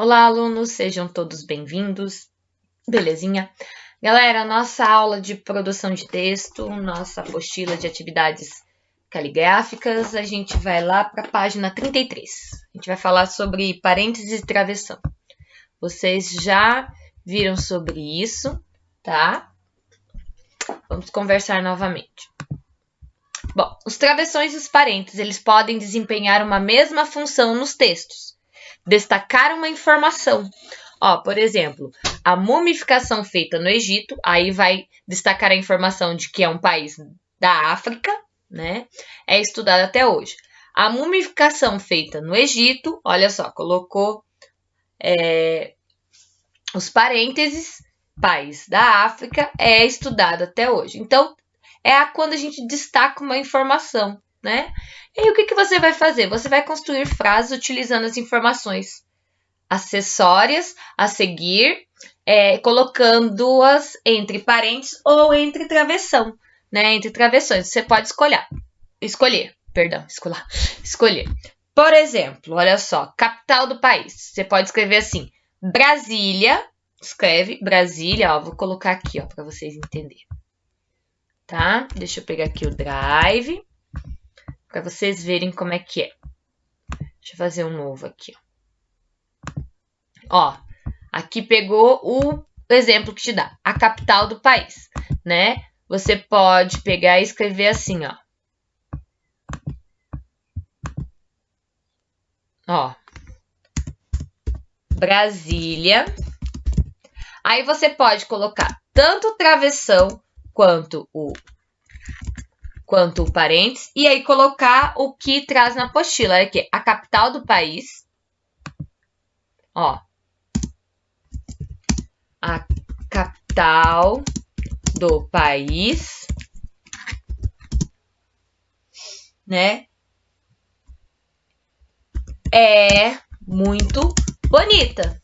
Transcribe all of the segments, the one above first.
Olá, alunos, sejam todos bem-vindos. Belezinha? Galera, nossa aula de produção de texto, nossa apostila de atividades caligráficas, a gente vai lá para a página 33. A gente vai falar sobre parênteses e travessão. Vocês já viram sobre isso, tá? Vamos conversar novamente. Bom, os travessões e os parênteses, eles podem desempenhar uma mesma função nos textos. Destacar uma informação. Por exemplo, a mumificação feita no Egito, aí vai destacar a informação de que é um país da África, né? É estudada até hoje. A mumificação feita no Egito, olha só, colocou os parênteses, país da África, é estudado até hoje. Então, quando a gente destaca uma informação, né? E aí, o que você vai fazer? Você vai construir frases utilizando as informações acessórias a seguir, colocando-as entre parênteses ou entre travessão, né? Entre travessões. Você pode escolher. Por exemplo, olha só, capital do país. Você pode escrever assim, Brasília. Escreve Brasília, vou colocar aqui, para vocês entenderem. Tá? Deixa eu pegar aqui o Drive, para vocês verem como é que é. Deixa eu fazer um novo aqui, aqui pegou o exemplo que te dá, a capital do país, né? Você pode pegar e escrever assim, Brasília. Aí você pode colocar tanto o travessão quanto o parênteses, e aí colocar o que traz na apostila, aqui, a capital do país, a capital do país, né, é muito bonita.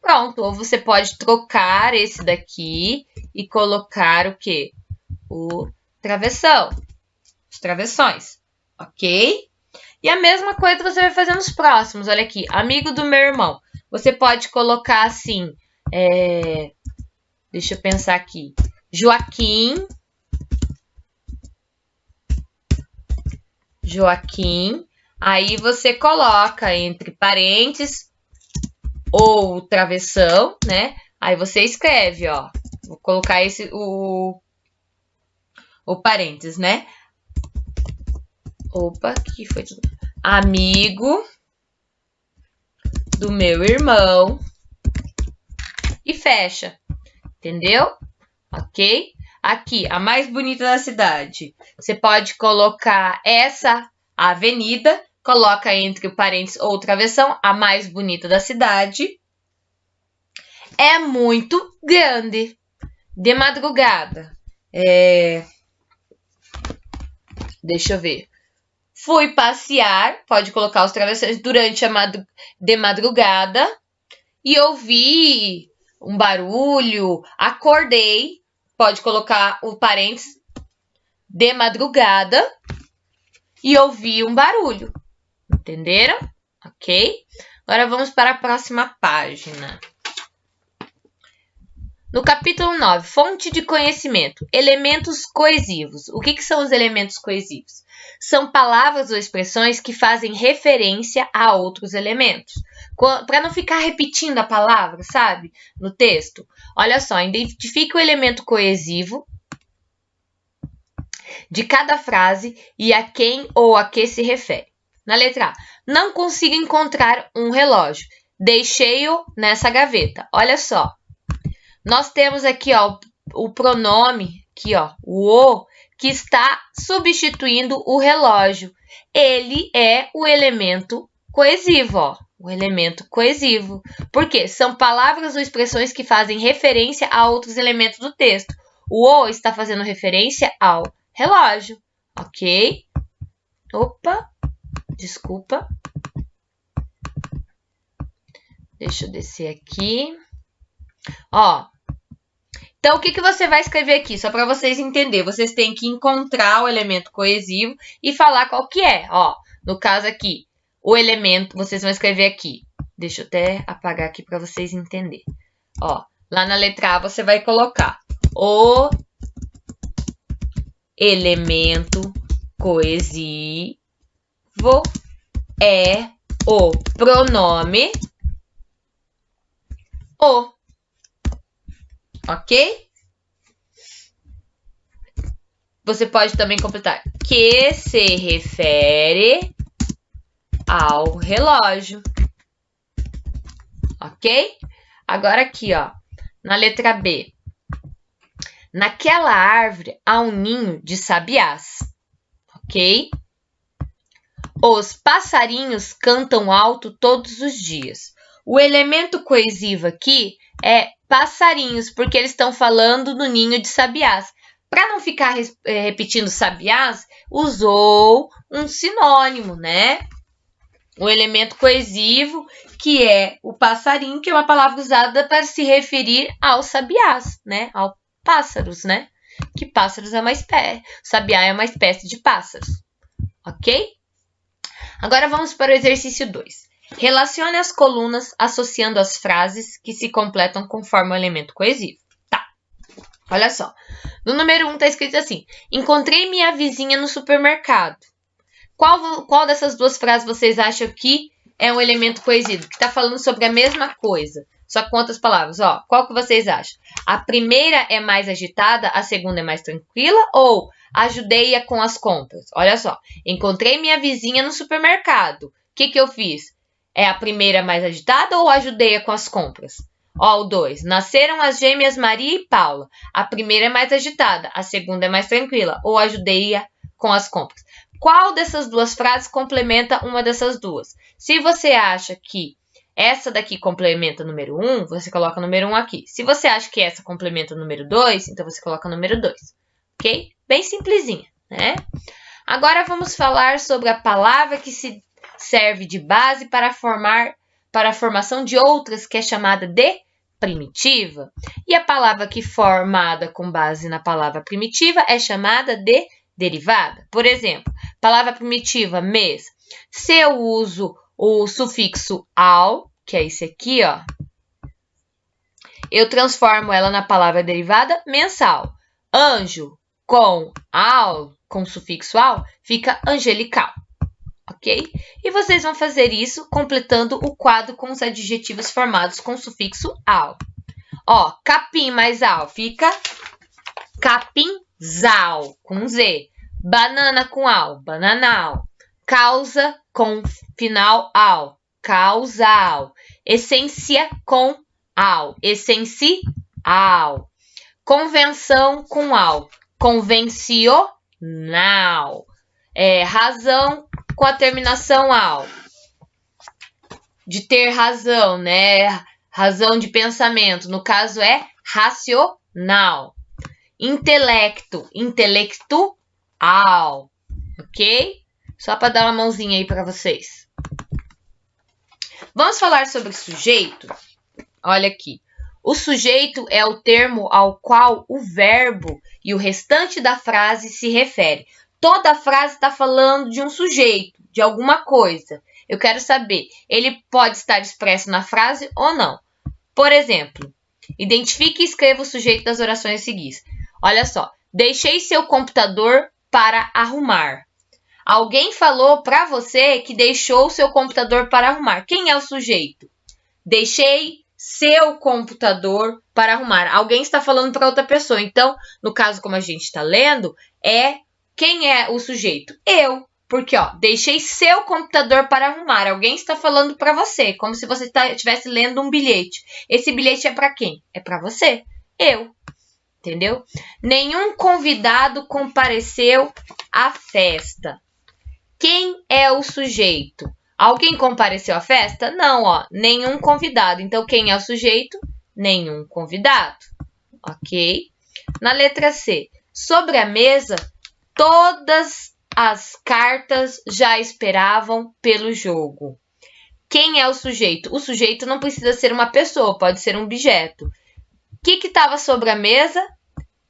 Pronto, ou você pode trocar esse daqui e colocar o quê? O travessão, os travessões, ok? E a mesma coisa você vai fazer nos próximos, olha aqui, amigo do meu irmão. Você pode colocar assim, deixa eu pensar aqui, Joaquim, aí você coloca entre parênteses ou travessão, né? Aí você escreve, vou colocar o parênteses, né? Opa, que foi tudo? Amigo do meu irmão e fecha, entendeu? Ok? Aqui, a mais bonita da cidade. Você pode colocar essa avenida, coloca entre o parênteses ou travessão, a mais bonita da cidade. É muito grande. De madrugada. Deixa eu ver. Fui passear, pode colocar os travessões durante de madrugada e ouvi um barulho, acordei, pode colocar o parênteses de madrugada e ouvi um barulho. Entenderam? Ok? Agora vamos para a próxima página. No capítulo 9, fonte de conhecimento, elementos coesivos. O que são os elementos coesivos? São palavras ou expressões que fazem referência a outros elementos. Para não ficar repetindo a palavra, sabe? No texto. Olha só, identifique o elemento coesivo de cada frase e a quem ou a que se refere. Na letra A, não consigo encontrar um relógio. Deixei-o nessa gaveta. Olha só. Nós temos aqui, o pronome, aqui, o, que está substituindo o relógio. Ele é o elemento coesivo, o elemento coesivo. Por quê? São palavras ou expressões que fazem referência a outros elementos do texto. O está fazendo referência ao relógio, ok? Opa, desculpa. Deixa eu descer aqui. Então, o que você vai escrever aqui? Só para vocês entenderem. Vocês têm que encontrar o elemento coesivo e falar qual que é. No caso aqui, o elemento, vocês vão escrever aqui. Deixa eu até apagar aqui para vocês entenderem. Ó, lá na letra A você vai colocar o elemento coesivo é o pronome o. Ok? Você pode também completar que se refere ao relógio. Ok? Agora aqui, ó, na letra B. Naquela árvore há um ninho de sabiás. Ok? Os passarinhos cantam alto todos os dias. O elemento coesivo aqui é passarinhos, porque eles estão falando no ninho de sabiás. Para não ficar repetindo sabiás, usou um sinônimo, né? O elemento coesivo, que é o passarinho, que é uma palavra usada para se referir aos sabiás, né? Aos pássaros, né? Que pássaros é uma espécie. Sabiá é uma espécie de pássaros. Ok? Agora vamos para o exercício 2. Relacione as colunas associando as frases que se completam conforme o elemento coesivo. Tá. Olha só. No número 1 está escrito assim. Encontrei minha vizinha no supermercado. Qual dessas duas frases vocês acham que é um elemento coesivo? Que está falando sobre a mesma coisa, só com outras palavras. Ó, qual que vocês acham? A primeira é mais agitada, a segunda é mais tranquila? Ou ajudei-a com as compras? Olha só. Encontrei minha vizinha no supermercado. O que eu fiz? É a primeira mais agitada ou ajudei-a com as compras? Ó, o 2. Nasceram as gêmeas Maria e Paula. A primeira é mais agitada, a segunda é mais tranquila. Ou ajudei-a com as compras? Qual dessas duas frases complementa uma dessas duas? Se você acha que essa daqui complementa o número 1, você coloca o número 1 aqui. Se você acha que essa complementa o número 2, então você coloca o número 2. Ok? Bem simplesinha, né? Agora vamos falar sobre a palavra que se serve de base para a formação de outras, que é chamada de primitiva. E a palavra que formada com base na palavra primitiva é chamada de derivada. Por exemplo, palavra primitiva, mês. Se eu uso o sufixo ao, que é esse aqui, ó, eu transformo ela na palavra derivada mensal. Anjo com sufixo ao, fica angelical. Ok? E vocês vão fazer isso completando o quadro com os adjetivos formados com sufixo ao. Ó, capim mais ao fica capinzal, com Z. Banana com ao, bananal. Causa com final ao, causal. Essência com ao, essencial. Convenção com ao, convencional. Razão com a terminação ao. De ter razão, né? Razão de pensamento. No caso é racional. Intelecto, intelectual. Ok? Só para dar uma mãozinha aí para vocês. Vamos falar sobre sujeito? Olha aqui. O sujeito é o termo ao qual o verbo e o restante da frase se refere. Toda a frase está falando de um sujeito, de alguma coisa. Eu quero saber, ele pode estar expresso na frase ou não. Por exemplo, identifique e escreva o sujeito das orações seguintes. Olha só, deixei seu computador para arrumar. Alguém falou para você que deixou seu computador para arrumar. Quem é o sujeito? Deixei seu computador para arrumar. Alguém está falando para outra pessoa. Então, no caso, como a gente está lendo, quem é o sujeito? Eu. Porque, ó, deixei seu computador para arrumar. Alguém está falando para você, como se você estivesse lendo um bilhete. Esse bilhete é para quem? É para você. Eu. Entendeu? Nenhum convidado compareceu à festa. Quem é o sujeito? Alguém compareceu à festa? Não, ó, nenhum convidado. Então, quem é o sujeito? Nenhum convidado. Ok? Na letra C. Sobre a mesa, todas as cartas já esperavam pelo jogo. Quem é o sujeito? O sujeito não precisa ser uma pessoa, pode ser um objeto. O que estava sobre a mesa?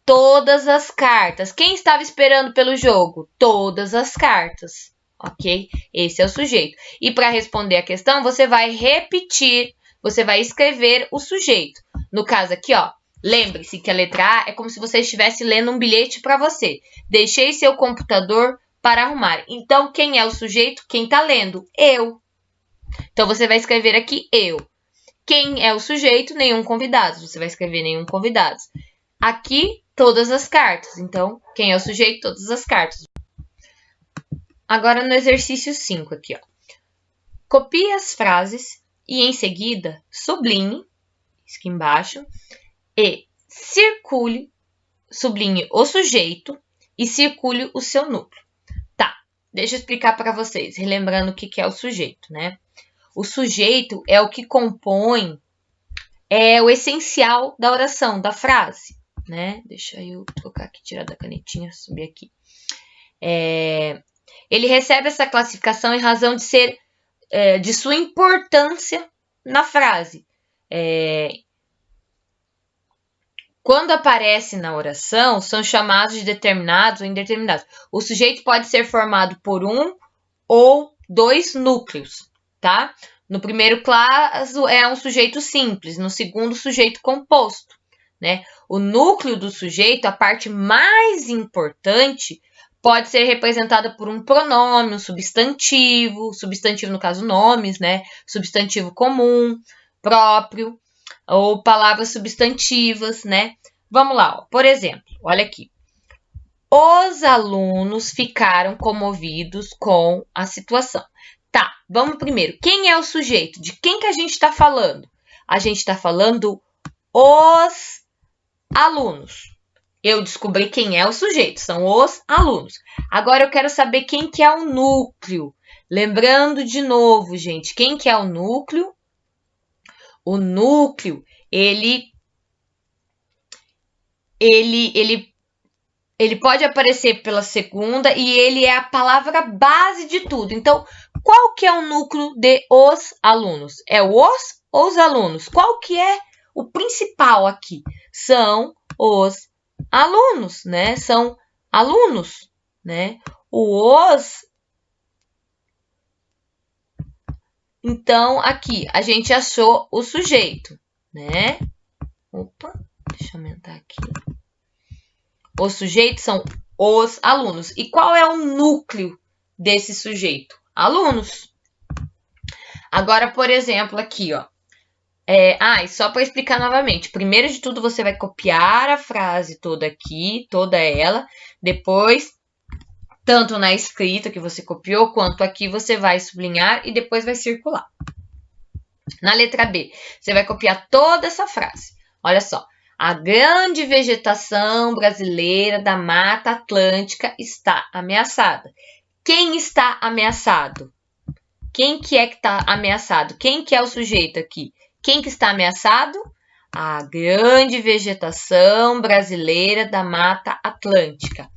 Todas as cartas. Quem estava esperando pelo jogo? Todas as cartas. ok? Esse é o sujeito. E para responder a questão, você vai repetir, você vai escrever o sujeito. No caso aqui, ó, lembre-se que a letra A é como se você estivesse lendo um bilhete para você. Deixei seu computador para arrumar. Então, quem é o sujeito? Quem está lendo? Eu. Então, você vai escrever aqui eu. Quem é o sujeito? Nenhum convidado. Você vai escrever nenhum convidado. Aqui, todas as cartas. Então, quem é o sujeito? Todas as cartas. Agora, no exercício 5 aqui, ó. Copie as frases e, em seguida, sublinhe, isso aqui embaixo, e circule, sublinhe o sujeito e circule o seu núcleo. Tá, deixa eu explicar para vocês, relembrando o que é o sujeito, né? O sujeito é o que compõe, é o essencial da oração, da frase, né? Deixa eu trocar aqui, tirar da canetinha, subir aqui. Ele recebe essa classificação em razão de ser, de sua importância na frase. Quando aparece na oração, são chamados de determinados ou indeterminados. O sujeito pode ser formado por um ou dois núcleos, tá? No primeiro caso, é um sujeito simples. No segundo, sujeito composto, né? O núcleo do sujeito, a parte mais importante, pode ser representada por um pronome, um substantivo no caso nomes, né? Substantivo comum, próprio, ou palavras substantivas, né? Vamos lá, ó. Por exemplo, olha aqui. Os alunos ficaram comovidos com a situação. Tá, vamos primeiro. Quem é o sujeito? De quem que a gente está falando? A gente está falando os alunos. Eu descobri quem é o sujeito, são os alunos. Agora eu quero saber quem que é o núcleo. Lembrando de novo, gente, quem que é o núcleo? O núcleo, ele pode aparecer pela segunda e ele é a palavra base de tudo. Então, qual que é o núcleo de os alunos? É o os ou os alunos? Qual que é o principal aqui? São os alunos, né? São alunos, né? O os. Então, aqui, a gente achou o sujeito, né? Opa, deixa eu aumentar aqui. Os sujeitos são os alunos. E qual é o núcleo desse sujeito? Alunos. Agora, por exemplo, aqui, ó. E só para explicar novamente. Primeiro de tudo, você vai copiar a frase toda aqui, toda ela. Depois, tanto na escrita que você copiou, quanto aqui, você vai sublinhar e depois vai circular. Na letra B, você vai copiar toda essa frase. Olha só. A grande vegetação brasileira da Mata Atlântica está ameaçada. Quem está ameaçado? Quem que é que está ameaçado? Quem que é o sujeito aqui? Quem que está ameaçado? A grande vegetação brasileira da Mata Atlântica.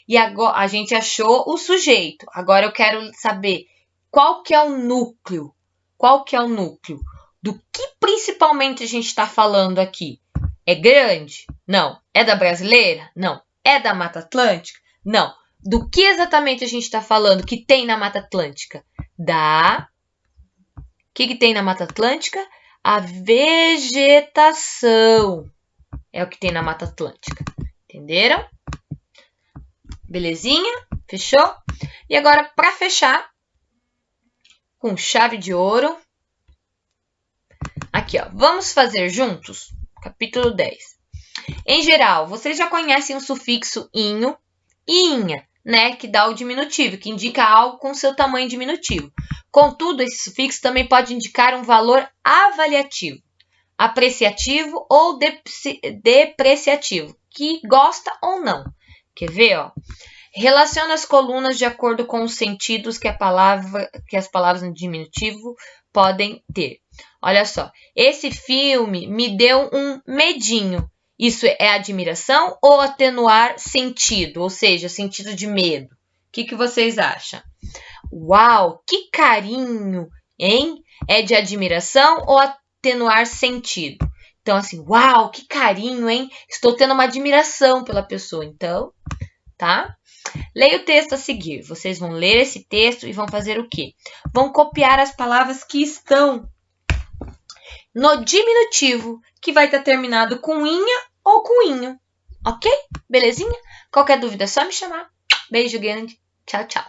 E agora a gente achou o sujeito. Agora eu quero saber qual que é o núcleo. Qual que é o núcleo? Do que principalmente a gente está falando aqui? É grande? Não. É da brasileira? Não. É da Mata Atlântica? Não. Do que exatamente a gente está falando que tem na Mata Atlântica? O que tem na Mata Atlântica? A vegetação. É o que tem na Mata Atlântica. Entenderam? Belezinha? Fechou? E agora, para fechar, com chave de ouro, aqui, ó. Vamos fazer juntos? Capítulo 10. Em geral, vocês já conhecem o sufixo inho e inha, né? Que dá o diminutivo, que indica algo com seu tamanho diminutivo. Contudo, esse sufixo também pode indicar um valor avaliativo, apreciativo ou depreciativo, que gosta ou não. Quer ver, ó? Relaciona as colunas de acordo com os sentidos que as palavras no diminutivo podem ter. Olha só, esse filme me deu um medinho. Isso é admiração ou atenuar sentido? Ou seja, sentido de medo. O que vocês acham? Uau, que carinho, hein? É de admiração ou atenuar sentido? Então, assim, uau, que carinho, hein? Estou tendo uma admiração pela pessoa. Então, tá? Leia o texto a seguir. Vocês vão ler esse texto e vão fazer o quê? Vão copiar as palavras que estão no diminutivo, que vai estar terminado com inha ou com inho. Ok? Belezinha? Qualquer dúvida é só me chamar. Beijo grande. Tchau, tchau.